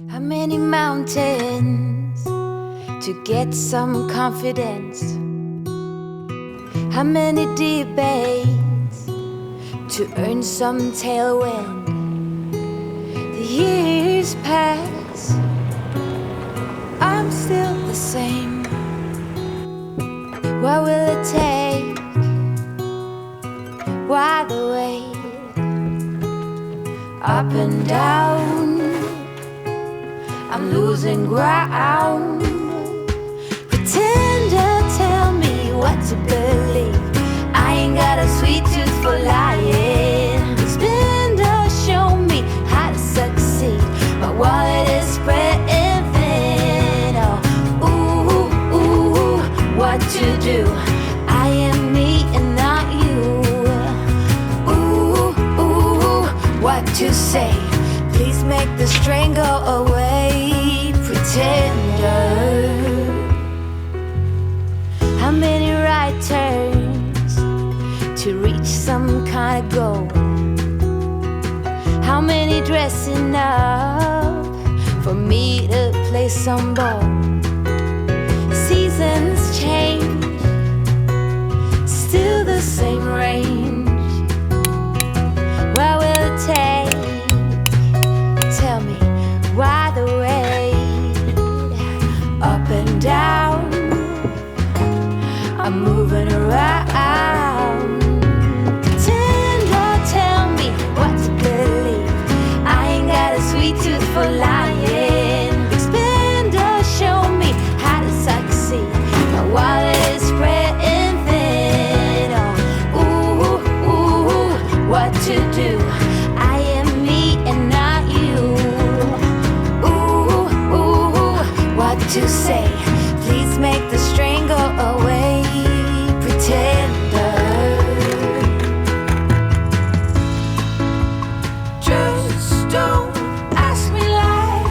How many mountains to get some confidence? How many debates to earn some tailwind? The years pass, I'm still the same. What will it take? Why the wait? Up and down, I'm losing ground. Pretender, tell me what to believe. I ain't got a sweet tooth for lying. Spender, show me how to succeed. My wallet is spreading thin. Oh, ooh, ooh, what to do? I am me and not you. Ooh, ooh, what to say? Please make the strain go away. Pretender. How many right turns to reach some kind of goal? How many dressing up for me to play some ball? Seasons change, still the same range. What will it take? Tell me why the wait? Up and down, I'm moving around. Pretender, tell me what to believe. I ain't got a sweet tooth for lying. Expender, show me how to succeed. My wallet is spreading thin. Oh, ooh, ooh, what to do? I am me and not you. Ooh, ooh, what to say? Please make the strain go away. Pretender. Just don't ask me like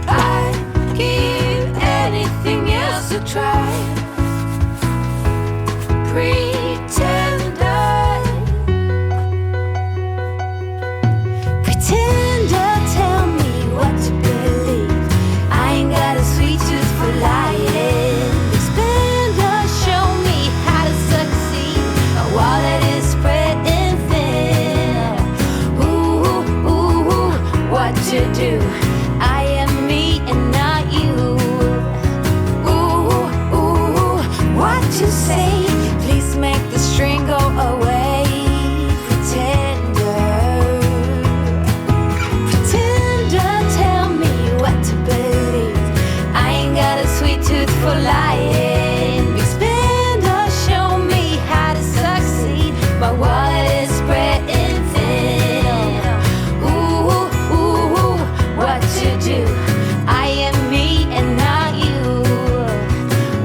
I'd give anything else a try. Pretender. Pretender, tell me what to believe. I ain't got a sweet tooth for lying. Expender, show me how to succeed. My wallet is spreading thin. Ooh, ooh, what to do? I am me and not you. Ooh, ooh, what to say? Please make the string go away. Pretender. Pretender, tell me what to believe. I ain't got a sweet tooth for lying. Expender, show me how to succeed. My wallet is spreading thin. Ooh, ooh, what to do? I am me and not you.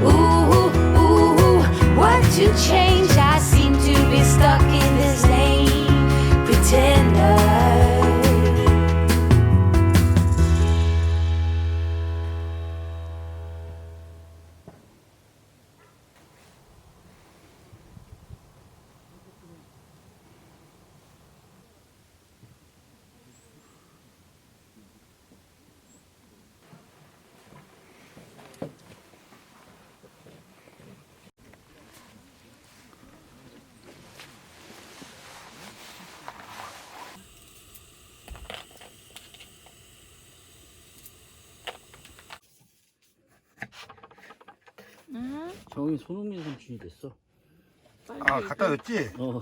Ooh, ooh, what to change? I seem to be stuck in this lane. Pretender. 정이 손흥민 삼촌이 됐어. 아, 갖다 줬지? 어.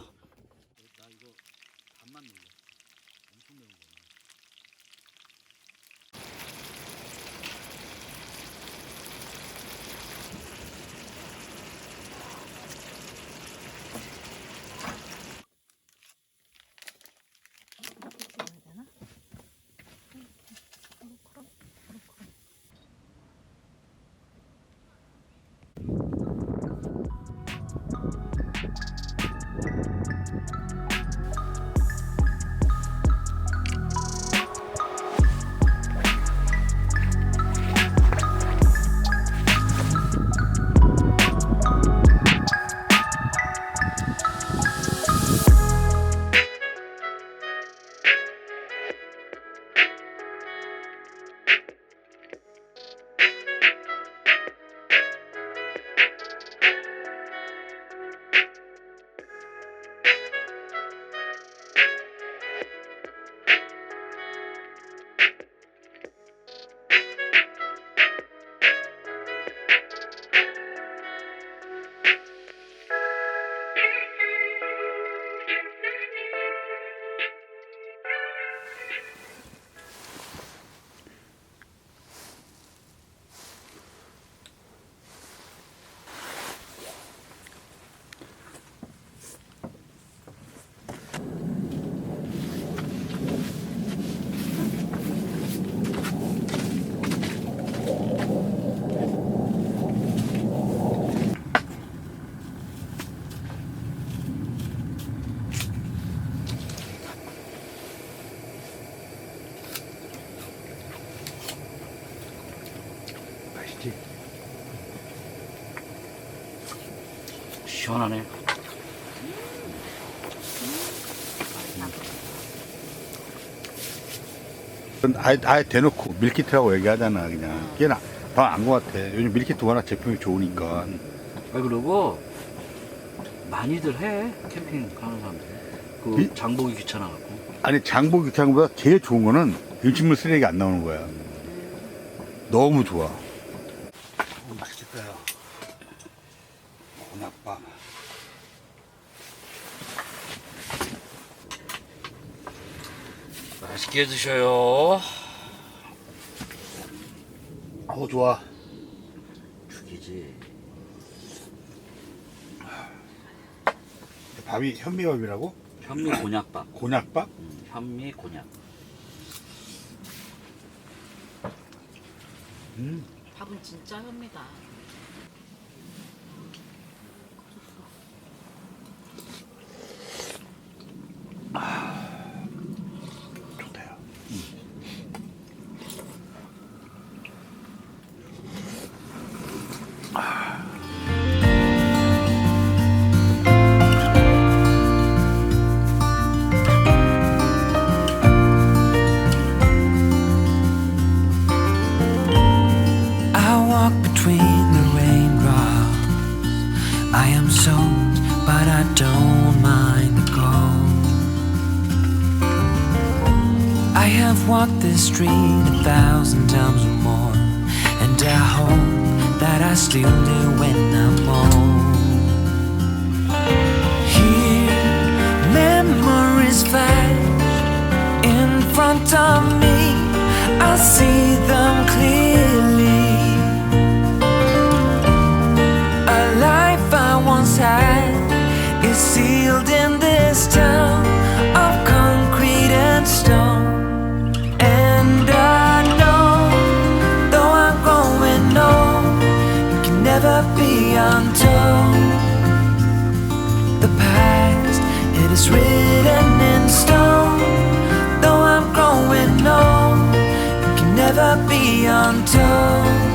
맛있지? 시원하네. 아예 대놓고 밀키트라고 얘기하잖아 그냥. 걔는 안 것 같아. 요즘 밀키트 워낙 제품이 좋으니까. 그리고 많이들 해 캠핑 가는 사람들. 그 장보기 귀찮아갖고. 아니 장보기 귀찮은 것보다 제일 좋은 거는 음식물 쓰레기 안 나오는 거야. 너무 좋아. 맛있겠다요. 곤약밥. 맛있게 드셔요. 좋아. 죽이지. 밥이 현미밥이라고? 현미 곤약밥. 곤약밥? 현미 곤약. 밥은 진짜 현미다. 좋다요. I walk between the raindrops. I am soaked, but I don't mind the cold. I have walked this street 1,000 times or more, and I hope that I still do when I'm old. Here, memories flash in front of me. I see them clearly. A life I once had is sealed in this town of concrete and stone. And I know, though I'm growing old, it can never be untold. The past, it is written in stone. Though I'm growing old, never be untold.